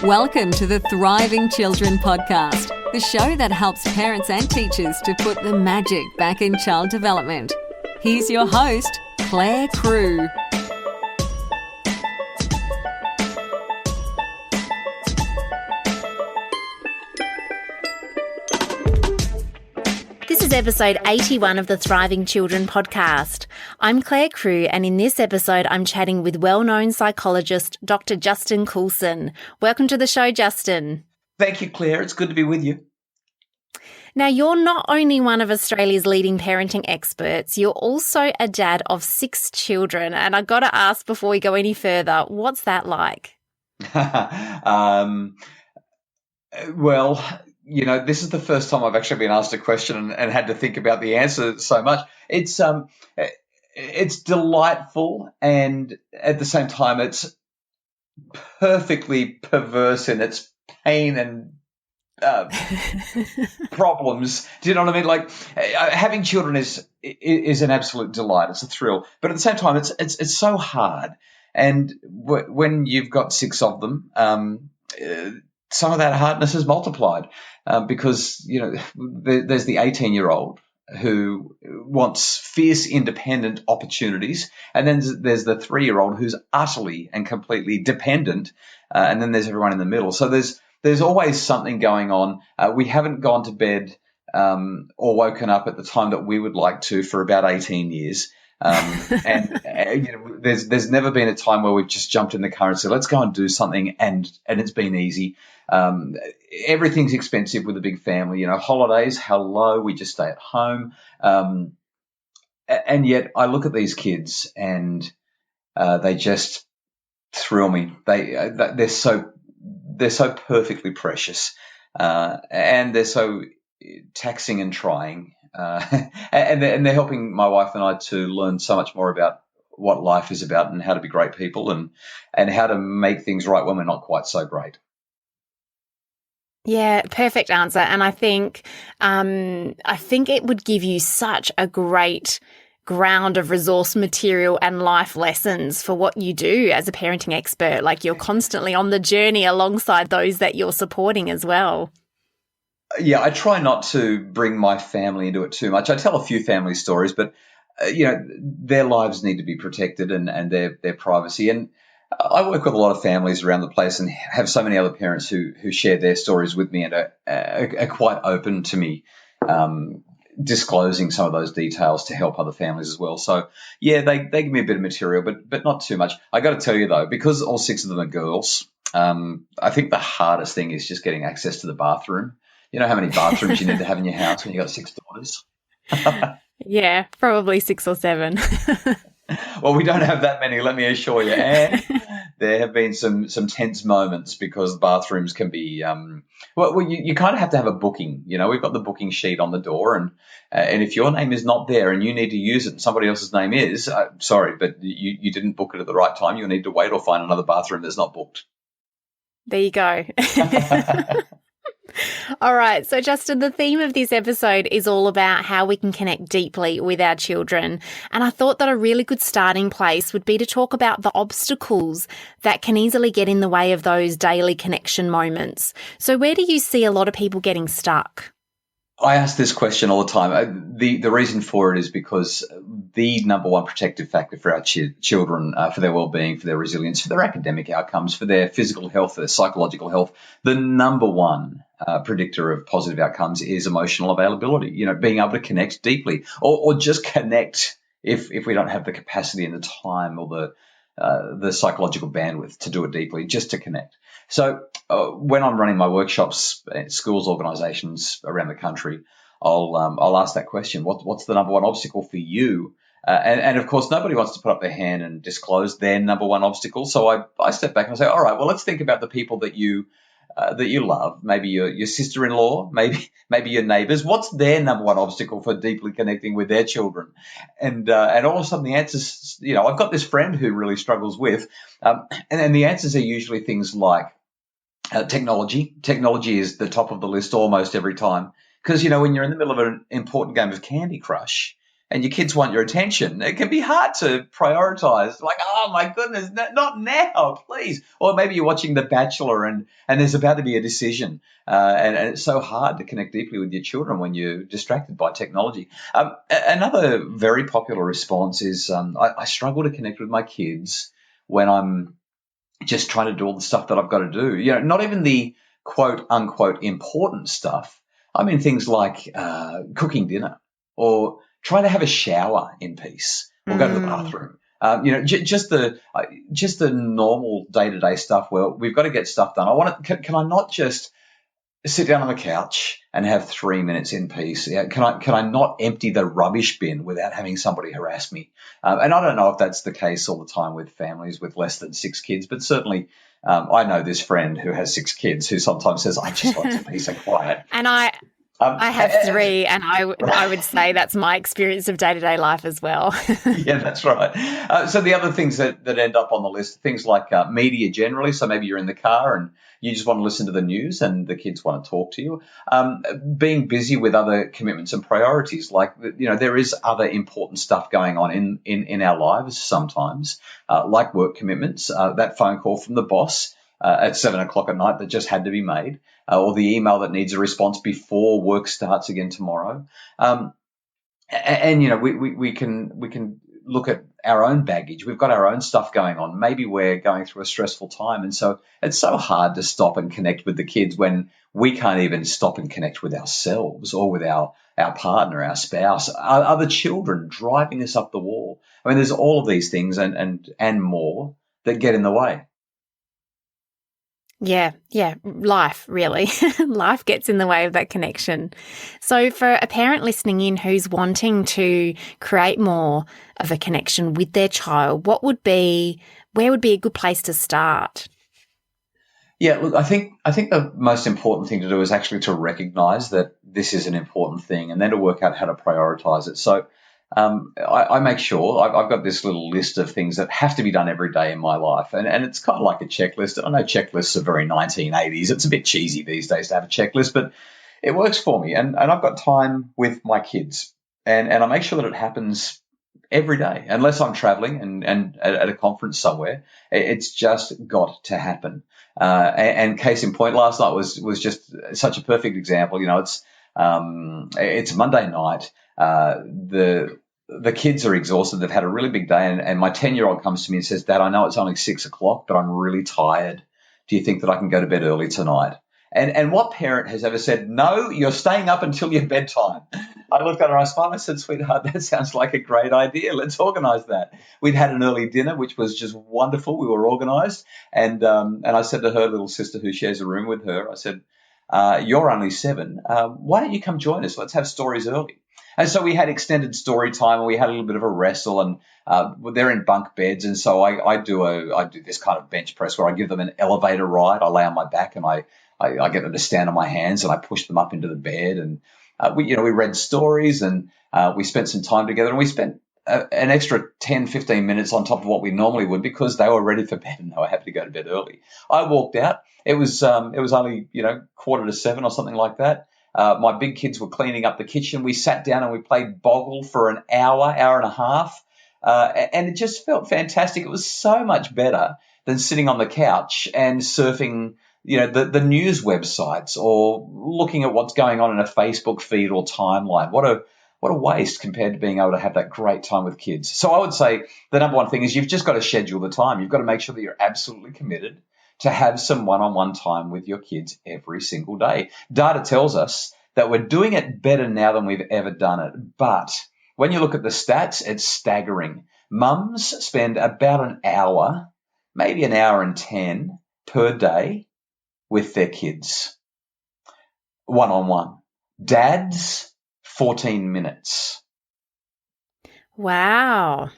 Welcome to the Thriving Children podcast, the show that helps parents and teachers to put the magic back in child development. Here's your host, Clare Crew. This is episode 81 of the Thriving Children podcast. I'm Clare Crew, and in this episode, I'm chatting with well-known psychologist Dr. Justin Coulson. Welcome to the show, Justin. Thank you, Claire. It's good to be with you. Now, you're not only one of Australia's leading parenting experts, you're also a dad of 6 children. And I've got to ask before we go any further, what's that like? Well, you know, this is the first time I've actually been asked a question and had to think about the answer so much. It's delightful, and at the same time, it's perfectly perverse in its pain and problems. Do you know what I mean? Like, having children is an absolute delight. It's a thrill, but at the same time, it's so hard. And when you've got 6 of them, some of that hardness is multiplied because, you know, there's the 18-year-old who wants fierce, independent opportunities, and then there's the 3-year-old who's utterly and completely dependent, and then there's everyone in the middle. So there's always something going on. We haven't gone to bed or woken up at the time that we would like to for about 18 years. And you know, there's never been a time where we've just jumped in the car and said, let's go and do something, and it's been easy. Everything's expensive with a big family. You know, holidays, hello, we just stay at home. And yet I look at these kids and they just thrill me. They're so perfectly precious, and they're so taxing and trying. And they're helping my wife and I to learn so much more about what life is about and how to be great people and how to make things right when we're not quite so great. Yeah, perfect answer. And I think it would give you such a great ground of resource material and life lessons for what you do as a parenting expert. Like, you're constantly on the journey alongside those that you're supporting as well. Yeah, I try not to bring my family into it too much. I tell a few family stories, but you know, their lives need to be protected and their privacy. And I work with a lot of families around the place and have so many other parents who share their stories with me and are quite open to me disclosing some of those details to help other families as well. So yeah, they give me a bit of material, but not too much. I got to tell you though, because all 6 of them are girls, I think the hardest thing is just getting access to the bathroom. You know how many bathrooms you need to have in your house when you've got 6 daughters? Yeah, probably 6 or 7. Well, we don't have that many, let me assure you. And there have been some tense moments because bathrooms can be, you kind of have to have a booking. You know, we've got the booking sheet on the door, and if your name is not there and you need to use it and somebody else's name is, sorry, but you didn't book it at the right time. You'll need to wait or find another bathroom that's not booked. There you go. All right. So, Justin, the theme of this episode is all about how we can connect deeply with our children. And I thought that a really good starting place would be to talk about the obstacles that can easily get in the way of those daily connection moments. So where do you see a lot of people getting stuck? I ask this question all the time. The reason for it is because the number one protective factor for our children, for their well-being, for their resilience, for their academic outcomes, for their physical health, their psychological health, the number one predictor of positive outcomes is emotional availability. You know, being able to connect deeply, or just connect if we don't have the capacity and the time or the psychological bandwidth to do it deeply, just to connect. So when I'm running my workshops at schools, organisations around the country, I'll ask that question: what's the number one obstacle for you? And of course, nobody wants to put up their hand and disclose their number one obstacle. So I step back and I say, all right, well, let's think about the people that you love. Maybe your sister-in-law, maybe your neighbours. What's their number one obstacle for deeply connecting with their children? And all of a sudden the answers, you know, I've got this friend who really struggles with, and the answers are usually things like technology. Technology is the top of the list almost every time. Because, you know, when you're in the middle of an important game of Candy Crush, and your kids want your attention, it can be hard to prioritize. Like, oh my goodness, not now, please. Or maybe you're watching The Bachelor and there's about to be a decision. And it's so hard to connect deeply with your children when you're distracted by technology. Another very popular response is I struggle to connect with my kids when I'm just trying to do all the stuff that I've got to do. Not even the quote unquote important stuff. I mean, things like cooking dinner or trying to have a shower in peace or go to the bathroom. Just the normal day-to-day stuff where we've got to get stuff done. Can I not just sit down on the couch and have 3 minutes in peace? Can I not empty the rubbish bin without having somebody harass me? And I don't know if that's the case all the time with families with less than 6 kids, but certainly I know this friend who has 6 kids who sometimes says, I just want some peace and quiet. And I have 3, and I would say that's my experience of day-to-day life as well. Yeah, that's right. So the other things that end up on the list, things like media generally. So maybe you're in the car and you just want to listen to the news and the kids want to talk to you. Being busy with other commitments and priorities, like, there is other important stuff going on in our lives sometimes, like work commitments, that phone call from the boss at 7:00 at night that just had to be made, or the email that needs a response before work starts again tomorrow. We can look at our own baggage. We've got our own stuff going on. Maybe we're going through a stressful time, and so it's so hard to stop and connect with the kids when we can't even stop and connect with ourselves or with our partner, our spouse, other children driving us up the wall. I mean, there's all of these things and more that get in the way. Yeah, life, really. Life gets in the way of that connection. So for a parent listening in who's wanting to create more of a connection with their child, where would be a good place to start? Yeah, look, I think the most important thing to do is actually to recognize that this is an important thing and then to work out how to prioritize it. So I make sure I've got this little list of things that have to be done every day in my life. And it's kind of like a checklist. I know checklists are very 1980s. It's a bit cheesy these days to have a checklist, but it works for me. And I've got time with my kids and I make sure that it happens every day, unless I'm traveling and at a conference somewhere. It's just got to happen. And case in point, last night was just such a perfect example. It's Monday night. The kids are exhausted. They've had a really big day. And my 10-year-old comes to me and says, Dad, I know it's only 6:00, but I'm really tired. Do you think that I can go to bed early tonight? And what parent has ever said, no, you're staying up until your bedtime? I looked at her, I smiled, I said, sweetheart, that sounds like a great idea. Let's organise that. We'd had an early dinner, which was just wonderful. We were organised. And I said to her little sister who shares a room with her, I said, you're only 7. Why don't you come join us? Let's have stories early. And so we had extended story time and we had a little bit of a wrestle and they're in bunk beds. And so I do this kind of bench press where I give them an elevator ride. I lay on my back and I get them to stand on my hands and I push them up into the bed. And we read stories and we spent some time together and we spent an extra 10, 15 minutes on top of what we normally would because they were ready for bed and they were happy to go to bed early. I walked out. It was only 6:45 or something like that. My big kids were cleaning up the kitchen. We sat down and we played Boggle for an hour and a half. And it just felt fantastic. It was so much better than sitting on the couch and surfing, the news websites or looking at what's going on in a Facebook feed or timeline. What a waste compared to being able to have that great time with kids. So I would say the number one thing is you've just got to schedule the time. You've got to make sure that you're absolutely committed to have some one-on-one time with your kids every single day. Data tells us that we're doing it better now than we've ever done it. But when you look at the stats, it's staggering. Mums spend about an hour, maybe an hour and 10 per day with their kids, one-on-one. Dads, 14 minutes. Wow.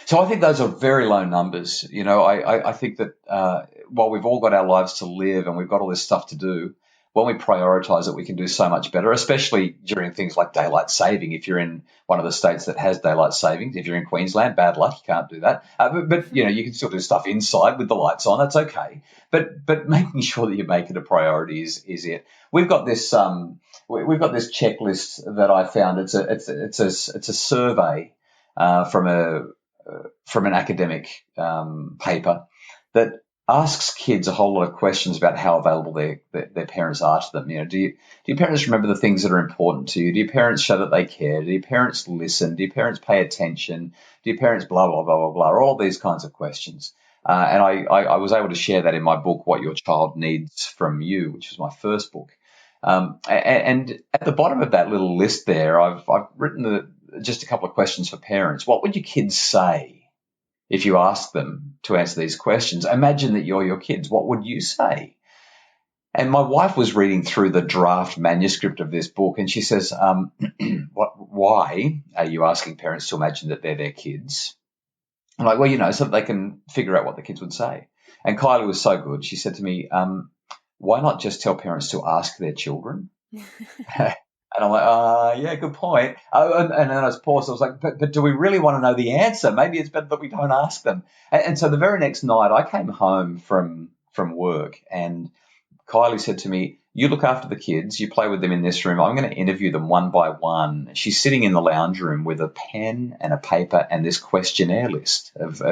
So I think those are very low numbers. I think that while we've all got our lives to live and we've got all this stuff to do, when we prioritize it, we can do so much better, especially during things like daylight saving. If you're in one of the states that has daylight savings, if you're in Queensland, bad luck, you can't do that. But you can still do stuff inside with the lights on. That's okay. But making sure that you make it a priority is it. We've got this we've got this checklist that I found. It's a survey from an academic paper that asks kids a whole lot of questions about how available their parents are to them. Do your parents remember the things that are important to you? Do your parents show that they care? Do your parents listen? Do your parents pay attention? Do your parents blah, blah, blah, blah, blah? All these kinds of questions. And I was able to share that in my book, What Your Child Needs from You, which is my first book. And at the bottom of that little list there, I've written just a couple of questions for parents. What would your kids say if you asked them to answer these questions? Imagine that you're your kids. What would you say? And my wife was reading through the draft manuscript of this book, and she says, why are you asking parents to imagine that they're their kids? I'm like, well, so that they can figure out what the kids would say. And Kylie was so good. She said to me, why not just tell parents to ask their children? And I'm like, yeah, good point. And then I was paused. I was like, but do we really want to know the answer? Maybe it's better that we don't ask them. And so the very next night, I came home from work, and Kylie said to me, you look after the kids, you play with them in this room. I'm going to interview them one by one. She's sitting in the lounge room with a pen and a paper and this questionnaire list of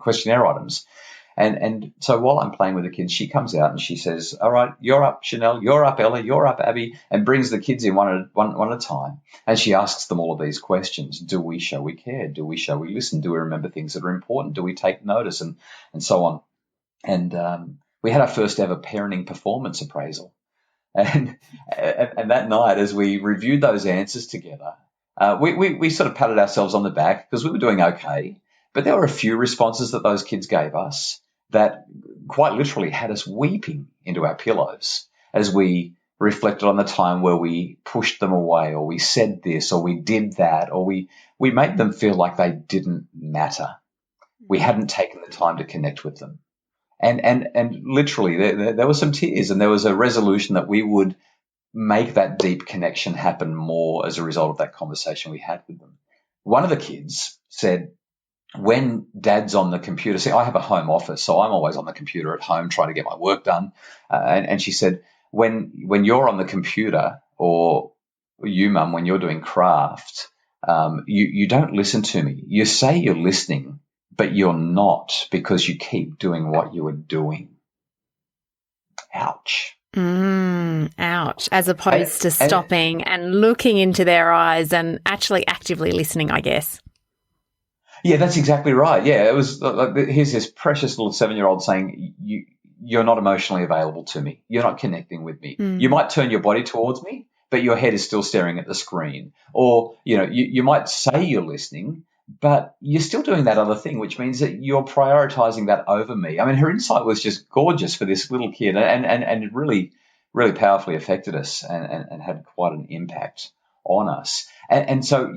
questionnaire items. And so while I'm playing with the kids, she comes out and she says, all right, you're up, Chanel, you're up, Ella, you're up, Abby, and brings the kids in one at a time. And she asks them all of these questions. Do we show we care? Do we show we listen? Do we remember things that are important? Do we take notice? And so on. And we had our first ever parenting performance appraisal. And that night, as we reviewed those answers together, we sort of patted ourselves on the back because we were doing okay. But there were a few responses that those kids gave us that quite literally had us weeping into our pillows as we reflected on the time where we pushed them away, or we said this, or we did that, or we made them feel like they didn't matter. We hadn't taken the time to connect with them. And literally there were some tears, and there was a resolution that we would make that deep connection happen more as a result of that conversation we had with them. One of the kids said, when Dad's on the computer, see, I have a home office, so I'm always on the computer at home trying to get my work done. And she said, when you're on the computer, or you, Mum, when you're doing craft, you don't listen to me. You say you're listening, but you're not, because you keep doing what you were doing. Ouch. Ouch. As opposed to stopping and looking into their eyes and actually actively listening, I guess. Yeah, that's exactly right. Yeah, it was like, here's this precious little 7-year-old saying, you're not emotionally available to me. You're not connecting with me. You might turn your body towards me, but your head is still staring at the screen. Or, you might say you're listening, but you're still doing that other thing, which means that you're prioritizing that over me. I mean, her insight was just gorgeous for this little kid, and it really, really powerfully affected us and had quite an impact on us. And so,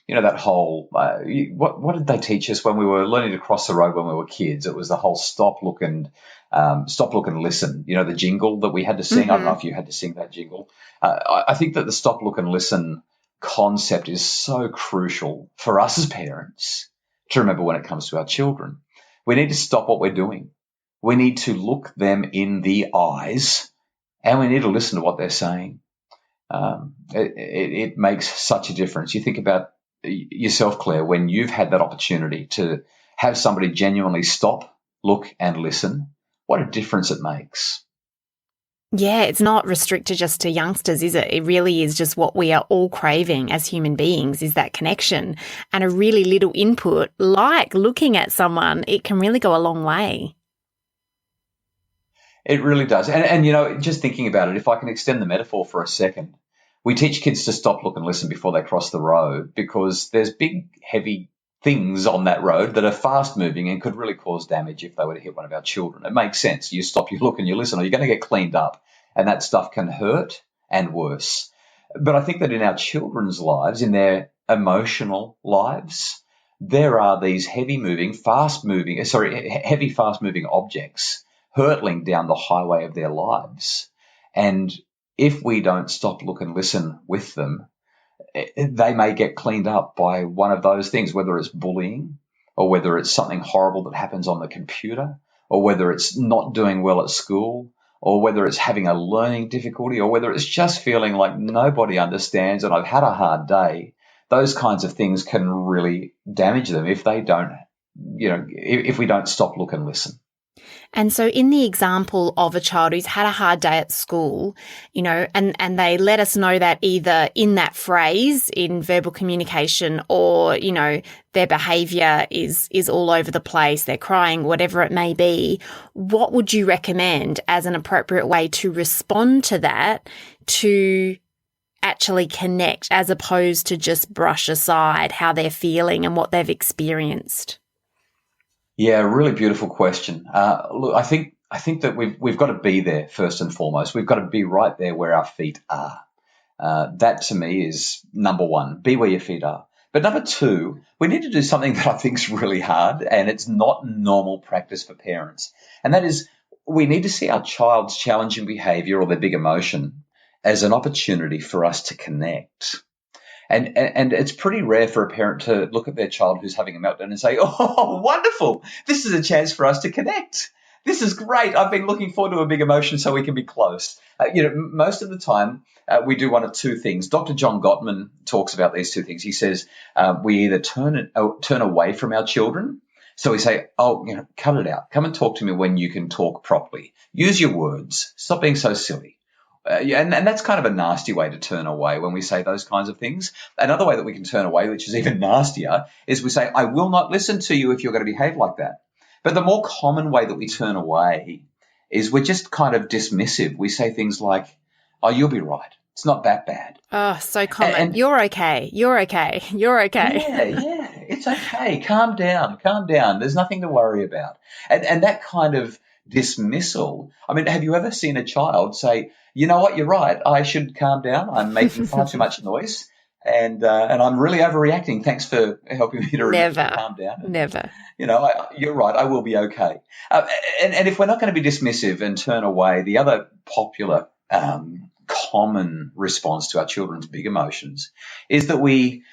that whole, what did they teach us when we were learning to cross the road when we were kids? It was the whole stop, look, and listen, the jingle that we had to sing. Mm-hmm. I don't know if you had to sing that jingle. I think that the stop, look, and listen concept is so crucial for us as parents to remember when it comes to our children. We need to stop what we're doing. We need to look them in the eyes, and we need to listen to what they're saying. It makes such a difference. You think about yourself, Claire, when you've had that opportunity to have somebody genuinely stop, look, and listen, what a difference it makes. Yeah, it's not restricted just to youngsters, is it? It really is just what we are all craving as human beings, is that connection. And a really little input, like looking at someone, it can really go a long way. It really does. And just thinking about it, if I can extend the metaphor for a second, we teach kids to stop, look, and listen before they cross the road, because there's big, heavy things on that road that are fast moving and could really cause damage if they were to hit one of our children. It makes sense. You stop, you look, and you listen, or you're going to get cleaned up, and that stuff can hurt and worse. But I think that in our children's lives, in their emotional lives, there are these heavy, fast-moving objects hurtling down the highway of their lives. And if we don't stop, look, and listen with them, they may get cleaned up by one of those things, whether it's bullying, or whether it's something horrible that happens on the computer, or whether it's not doing well at school, or whether it's having a learning difficulty, or whether it's just feeling like nobody understands and I've had a hard day, those kinds of things can really damage them if they don't, if we don't stop, look and listen. And so in the example of a child who's had a hard day at school, and they let us know that either in that phrase, in verbal communication, or, their behaviour is all over the place, they're crying, whatever it may be, what would you recommend as an appropriate way to respond to that, to actually connect, as opposed to just brush aside how they're feeling and what they've experienced? Yeah, really beautiful question. Look, I think that we've got to be there first and foremost. We've got to be right there where our feet are. That to me is number one. Be where your feet are. But number two, we need to do something that I think is really hard, and it's not normal practice for parents. And that is, we need to see our child's challenging behaviour or their big emotion as an opportunity for us to connect. And it's pretty rare for a parent to look at their child who's having a meltdown and say, oh, wonderful, this is a chance for us to connect. This is great. I've been looking forward to a big emotion so we can be close. Most of the time we do one of two things. Dr. John Gottman talks about these two things. He says we either turn away from our children. So we say, cut it out. Come and talk to me when you can talk properly. Use your words. Stop being so silly. And that's kind of a nasty way to turn away when we say those kinds of things. Another way that we can turn away, which is even nastier, is we say, I will not listen to you if you're going to behave like that. But the more common way that we turn away is we're just kind of dismissive. We say things like, oh, you'll be right. It's not that bad. Oh, so common. And you're okay. You're okay. You're okay. Yeah. It's okay. Calm down. There's nothing to worry about. And that kind of dismissal. I mean, have you ever seen a child say, you know what, you're right, I should calm down. I'm making far too much noise and I'm really overreacting. Thanks for helping me to calm down. Never. You're right, I will be okay. And if we're not going to be dismissive and turn away, the other popular common response to our children's big emotions is that we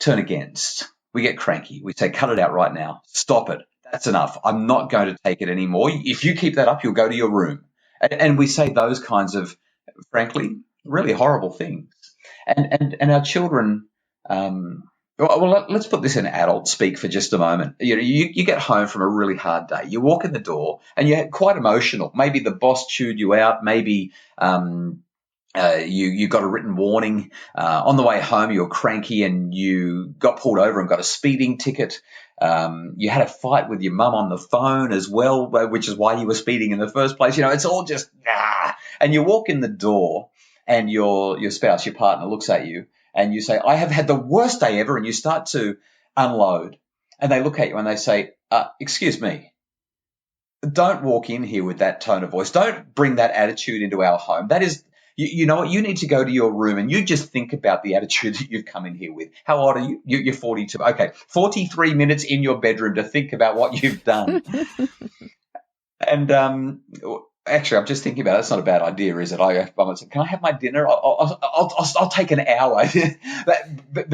turn against. We get cranky. We say, cut it out right now. Stop it. That's enough. I'm not going to take it anymore. If you keep that up, you'll go to your room. And we say those kinds of, frankly, really horrible things. And our children, let's put this in adult speak for just a moment. You get home from a really hard day. You walk in the door and you're quite emotional. Maybe the boss chewed you out. Maybe you got a written warning. On the way home, you were cranky and you got pulled over and got a speeding ticket. You had a fight with your mum on the phone as well, which is why you were speeding in the first place. It's all just, and you walk in the door and your spouse, your partner looks at you and you say, I have had the worst day ever. And you start to unload and they look at you and they say, excuse me, don't walk in here with that tone of voice. Don't bring that attitude into our home. That is, you know what? You need to go to your room and you just think about the attitude that you've come in here with. How old are you? You're 42. Okay, 43 minutes in your bedroom to think about what you've done. And actually, I'm just thinking about it. It's not a bad idea, is it? I might say, can I have my dinner? I'll take an hour. but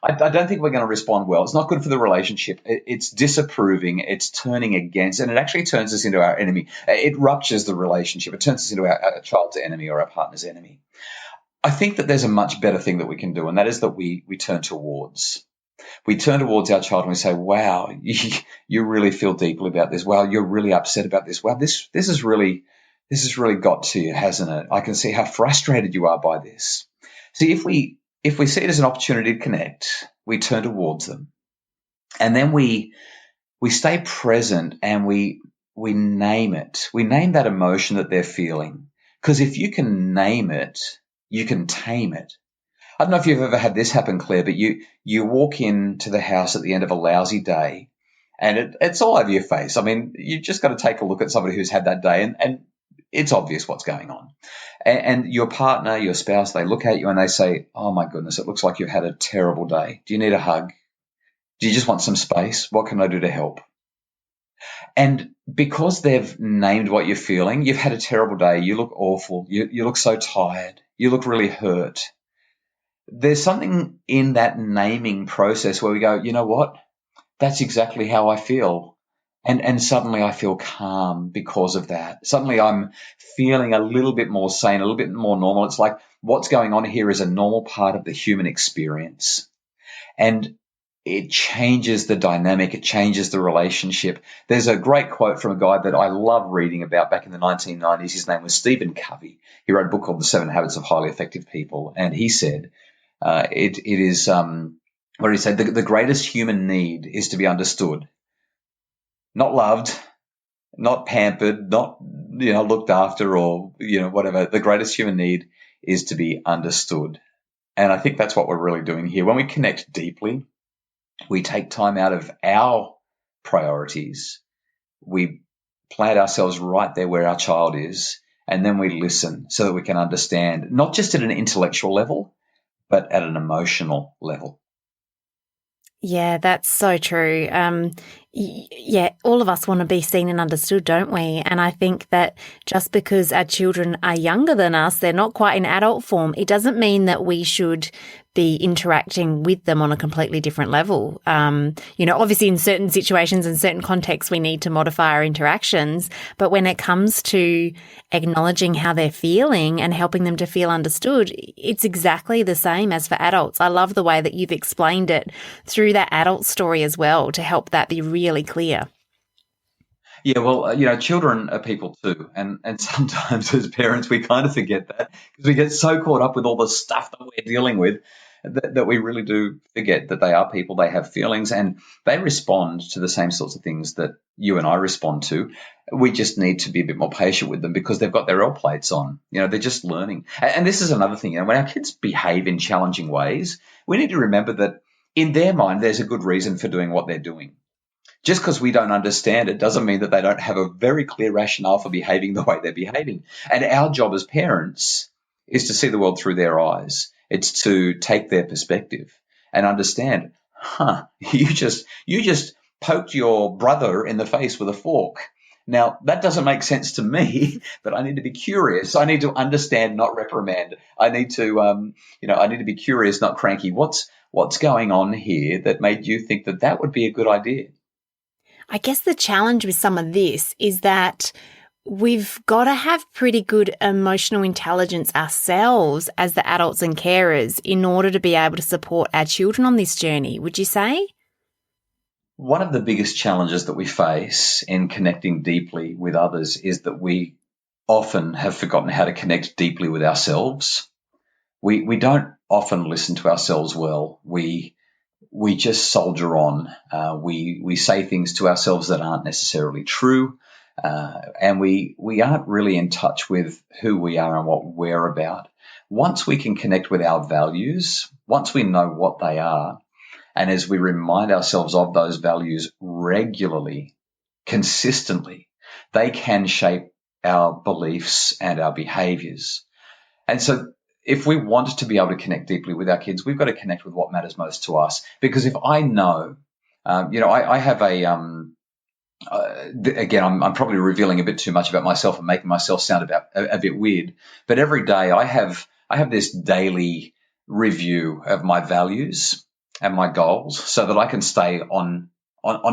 I don't think we're going to respond well. It's not good for the relationship. It's disapproving. It's turning against, and it actually turns us into our enemy. It ruptures the relationship. It turns us into our child's enemy or our partner's enemy. I think that there's a much better thing that we can do, and that is that we turn towards. We turn towards our child and we say, wow, you really feel deeply about this. Wow, you're really upset about this. Wow, this has really got to you, hasn't it? I can see how frustrated you are by this. See, if we see it as an opportunity to connect, we turn towards them. And then we stay present and we name it. We name that emotion that they're feeling. Because if you can name it, you can tame it. I don't know if you've ever had this happen, Claire, but you walk into the house at the end of a lousy day and it's all over your face. I mean, you've just got to take a look at somebody who's had that day and it's obvious what's going on. And your partner, your spouse, they look at you and they say, oh, my goodness, it looks like you've had a terrible day. Do you need a hug? Do you just want some space? What can I do to help? And because they've named what you're feeling, you've had a terrible day. You look awful. You look so tired. You look really hurt. There's something in that naming process where we go, you know what? That's exactly how I feel. And suddenly I feel calm because of that. Suddenly I'm feeling a little bit more sane, a little bit more normal. It's like what's going on here is a normal part of the human experience. And it changes the dynamic. It changes the relationship. There's a great quote from a guy that I love reading about back in the 1990s. His name was Stephen Covey. He wrote a book called The 7 Habits of Highly Effective People. And he said, what did he say? The greatest human need is to be understood. Not loved, not pampered, not, looked after or, whatever. The greatest human need is to be understood. And I think that's what we're really doing here. When we connect deeply, we take time out of our priorities. We plant ourselves right there where our child is, and then we listen so that we can understand, not just at an intellectual level, but at an emotional level. Yeah, that's so true. Yeah, all of us want to be seen and understood, don't we? And I think that just because our children are younger than us, they're not quite in adult form, it doesn't mean that we should be interacting with them on a completely different level. Obviously in certain situations and certain contexts, we need to modify our interactions. But when it comes to acknowledging how they're feeling and helping them to feel understood, it's exactly the same as for adults. I love the way that you've explained it through that adult story as well to help that be really clear. Yeah, well, children are people too. And sometimes as parents, we kind of forget that because we get so caught up with all the stuff that we're dealing with that we really do forget that they are people, they have feelings, and they respond to the same sorts of things that you and I respond to. We just need to be a bit more patient with them because they've got their L plates on. They're just learning. And this is another thing. When our kids behave in challenging ways, we need to remember that in their mind, there's a good reason for doing what they're doing. Just because we don't understand it doesn't mean that they don't have a very clear rationale for behaving the way they're behaving. And our job as parents is to see the world through their eyes. It's to take their perspective and understand, you just poked your brother in the face with a fork. Now, that doesn't make sense to me, but I need to be curious. I need to understand, not reprimand. I need to, I need to be curious, not cranky. What's going on here that made you think that would be a good idea? I guess the challenge with some of this is that we've got to have pretty good emotional intelligence ourselves as the adults and carers in order to be able to support our children on this journey, would you say? One of the biggest challenges that we face in connecting deeply with others is that we often have forgotten how to connect deeply with ourselves. We don't often listen to ourselves well. We just soldier on. We say things to ourselves that aren't necessarily true. And we aren't really in touch with who we are and what we're about. Once we can connect with our values, once we know what they are, and as we remind ourselves of those values regularly, consistently, they can shape our beliefs and our behaviors. And so if we want to be able to connect deeply with our kids, we've got to connect with what matters most to us. Because if I know, I have again, I'm probably revealing a bit too much about myself and making myself sound a bit weird. But every day I have this daily review of my values and my goals so that I can stay on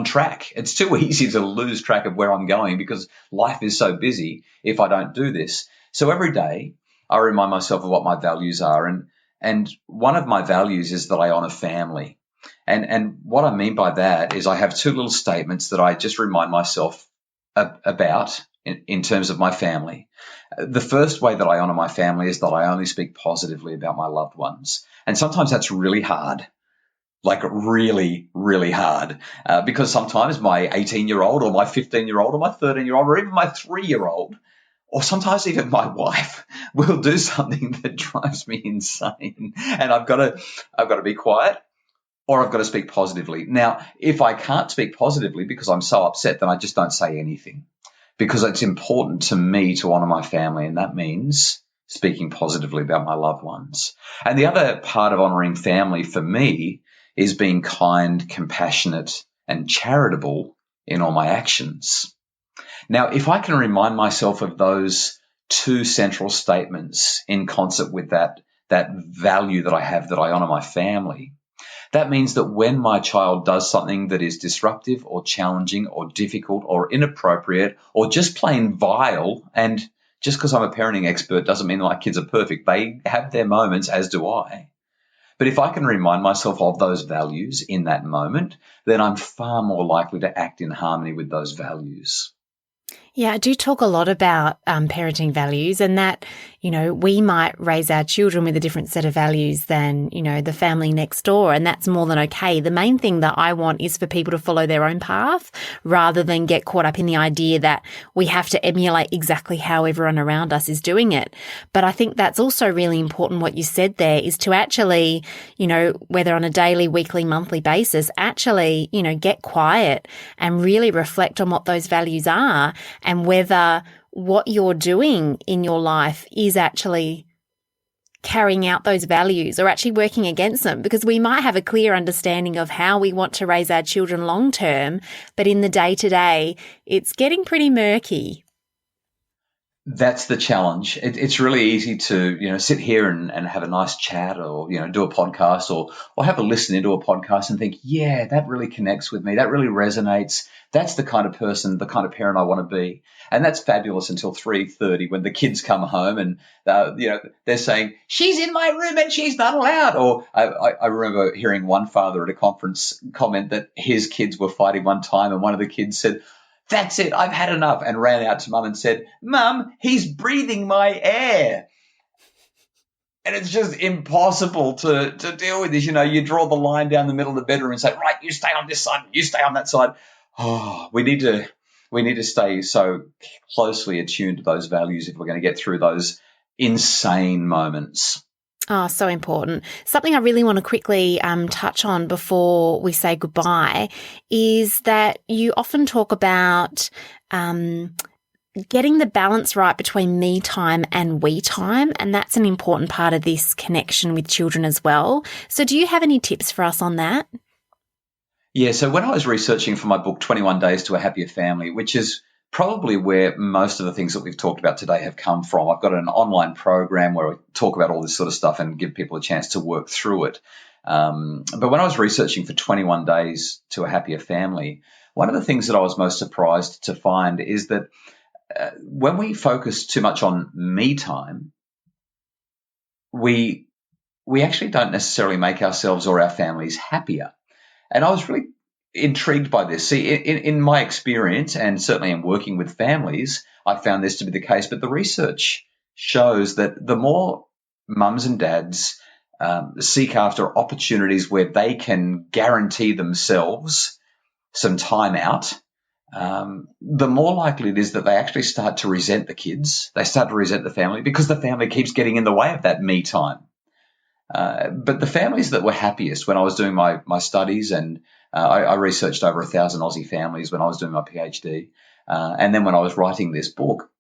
track. It's too easy to lose track of where I'm going because life is so busy if I don't do this. So every day I remind myself of what my values are. And one of my values is that I honor family. And what I mean by that is I have two little statements that I just remind myself about in terms of my family. The first way that I honor my family is that I only speak positively about my loved ones. And sometimes that's really hard, like really, really hard, because sometimes my 18-year-old or my 15-year-old or my 13-year-old or even my 3-year-old or sometimes even my wife will do something that drives me insane. And I've got to be quiet or I've got to speak positively. Now, if I can't speak positively because I'm so upset, then I just don't say anything because it's important to me to honor my family. And that means speaking positively about my loved ones. And the other part of honoring family for me is being kind, compassionate, and charitable in all my actions. Now, if I can remind myself of those two central statements in concert with that value that I have, that I honor my family, That means that when my child does something that is disruptive or challenging or difficult or inappropriate or just plain vile, and just because I'm a parenting expert doesn't mean my kids are perfect. They have their moments, as do I. But if I can remind myself of those values in that moment, then I'm far more likely to act in harmony with those values. Yeah, I do talk a lot about parenting values, and that, we might raise our children with a different set of values than, the family next door, and that's more than okay. The main thing that I want is for people to follow their own path rather than get caught up in the idea that we have to emulate exactly how everyone around us is doing it. But I think that's also really important what you said there is to actually, whether on a daily, weekly, monthly basis, actually, get quiet and really reflect on what those values are, and whether what you're doing in your life is actually carrying out those values or actually working against them, because we might have a clear understanding of how we want to raise our children long term, but in the day-to-day, it's getting pretty murky. That's the challenge. It's really easy to, sit here and have a nice chat or, do a podcast or have a listen into a podcast and think, yeah, that really connects with me. That really resonates. That's the kind of person, the kind of parent I want to be. And that's fabulous until 3:30 when the kids come home and, they're saying, she's in my room and she's not allowed. Or I remember hearing one father at a conference comment that his kids were fighting one time and one of the kids said, that's it, I've had enough, and ran out to Mum and said, Mum, he's breathing my air. And it's just impossible to deal with this. You draw the line down the middle of the bedroom and say, right, you stay on this side, you stay on that side. Oh, we need to stay so closely attuned to those values if we're going to get through those insane moments. Oh, so important. Something I really want to quickly touch on before we say goodbye is that you often talk about getting the balance right between me time and we time, and that's an important part of this connection with children as well. So do you have any tips for us on that? Yeah, so when I was researching for my book, 21 Days to a Happier Family, which is probably where most of the things that we've talked about today have come from. I've got an online program where I talk about all this sort of stuff and give people a chance to work through it. But when I was researching for 21 Days to a Happier Family, one of the things that I was most surprised to find is that when we focus too much on me time, we actually don't necessarily make ourselves or our families happier. And I was really intrigued by this. See, in my experience, and certainly in working with families, I found this to be the case. But the research shows that the more mums and dads seek after opportunities where they can guarantee themselves some time out, the more likely it is that they actually start to resent the kids. They start to resent the family because the family keeps getting in the way of that me time. But the families that were happiest when I was doing my studies, and I researched over 1,000 Aussie families when I was doing my PhD, and then when I was writing this book,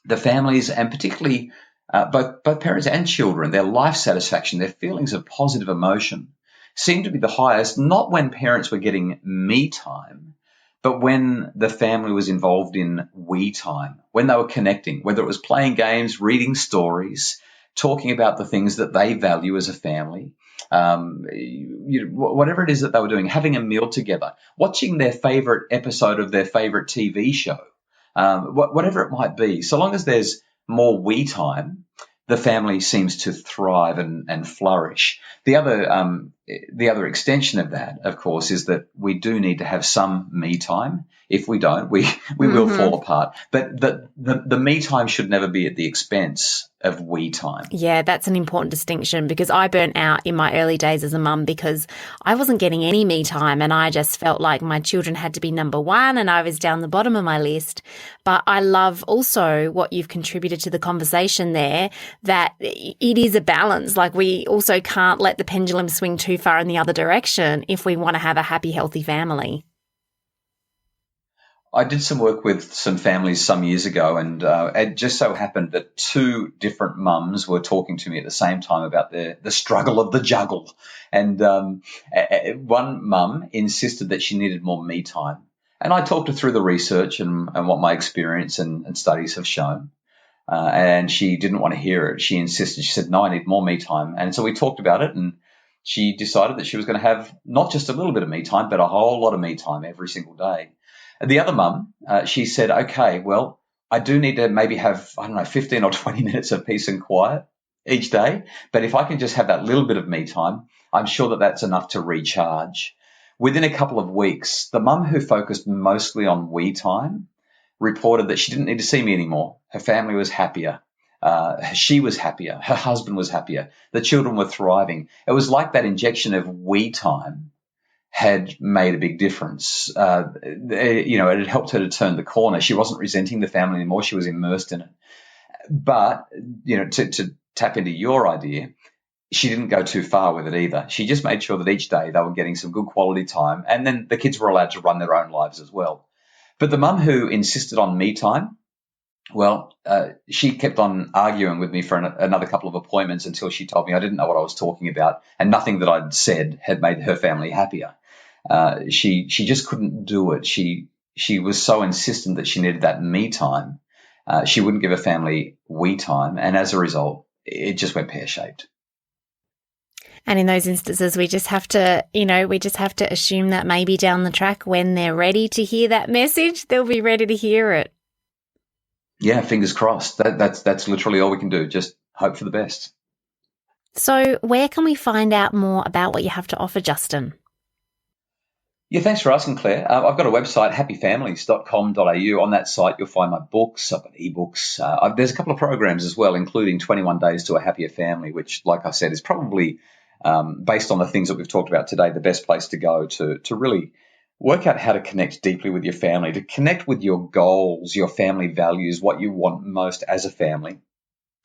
the families, and particularly both parents and children, their life satisfaction, their feelings of positive emotion seemed to be the highest, not when parents were getting me time, but when the family was involved in we time, when they were connecting, whether it was playing games, reading stories, talking about the things that they value as a family, whatever it is that they were doing, having a meal together, watching their favorite episode of their favorite TV show, whatever it might be. So long as there's more we time, the family seems to thrive and flourish. The other extension of that, of course, is that we do need to have some me time. If we don't, we will fall apart. But the me time should never be at the expense of we time. Yeah, that's an important distinction, because I burnt out in my early days as a mum because I wasn't getting any me time, and I just felt like my children had to be number one and I was down the bottom of my list. But I love also what you've contributed to the conversation there, that it is a balance. Like, we also can't let the pendulum swing too far in the other direction if we want to have a happy, healthy family. I did some work with some families some years ago, and it just so happened that two different mums were talking to me at the same time about the struggle of the juggle. And one mum insisted that she needed more me time. And I talked her through the research and what my experience and studies have shown. And she didn't want to hear it. She insisted. She said, no, I need more me time. And so we talked about it, and she decided that she was going to have not just a little bit of me time, but a whole lot of me time every single day. And the other mum, she said, okay, well, I do need to maybe have, 15 or 20 minutes of peace and quiet each day. But if I can just have that little bit of me time, I'm sure that that's enough to recharge. Within a couple of weeks, the mum who focused mostly on we time reported that she didn't need to see me anymore. Her family was happier. She was happier. Her husband was happier. The children were thriving. It was like that injection of we time had made a big difference. It had helped her to turn the corner. She wasn't resenting the family anymore. She was immersed in it. But, to tap into your idea, she didn't go too far with it either. She just made sure that each day they were getting some good quality time, and then the kids were allowed to run their own lives as well. But the mum who insisted on me time, well, she kept on arguing with me for another couple of appointments until she told me I didn't know what I was talking about, and nothing that I'd said had made her family happier. She just couldn't do it. She was so insistent that she needed that me time. She wouldn't give her family we time, and as a result, it just went pear-shaped. And in those instances, we just have to assume that maybe down the track, when they're ready to hear that message, they'll be ready to hear it. Yeah, fingers crossed. That's literally all we can do. Just hope for the best. So where can we find out more about what you have to offer, Justin? Yeah, thanks for asking, Claire. I've got a website, happyfamilies.com.au. On that site, you'll find my books. I've got ebooks. There's a couple of programs as well, including 21 Days to a Happier Family, which, like I said, is probably, based on the things that we've talked about today, the best place to go to really work out how to connect deeply with your family, to connect with your goals, your family values, what you want most as a family,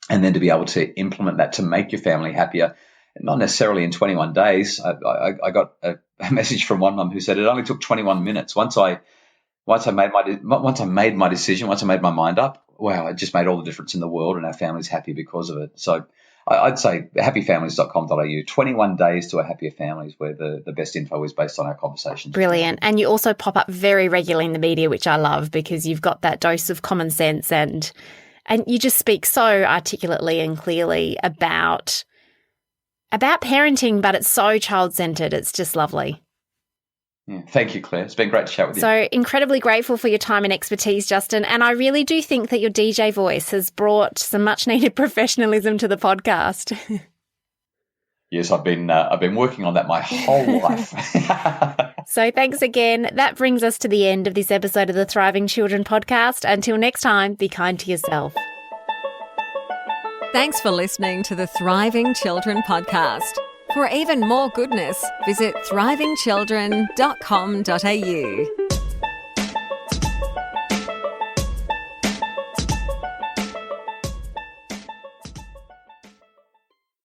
and then to be able to implement that to make your family happier. Not necessarily in 21 days. I got a message from one mum who said it only took 21 minutes. Once I made my decision, once I made my mind up, wow, it just made all the difference in the world, and our family's happy because of it. So I'd say happyfamilies.com.au, 21 Days to a Happier Family is where the best info is based on our conversations. Brilliant. And you also pop up very regularly in the media, which I love, because you've got that dose of common sense and you just speak so articulately and clearly about parenting, but it's so child-centered. It's just lovely. Yeah, thank you, Claire. It's been great to chat with you. So incredibly grateful for your time and expertise, Justin. And I really do think that your DJ voice has brought some much-needed professionalism to the podcast. Yes, I've been working on that my whole life. So thanks again. That brings us to the end of this episode of the Thriving Children podcast. Until next time, be kind to yourself. Thanks for listening to the Thriving Children podcast. For even more goodness, visit thrivingchildren.com.au.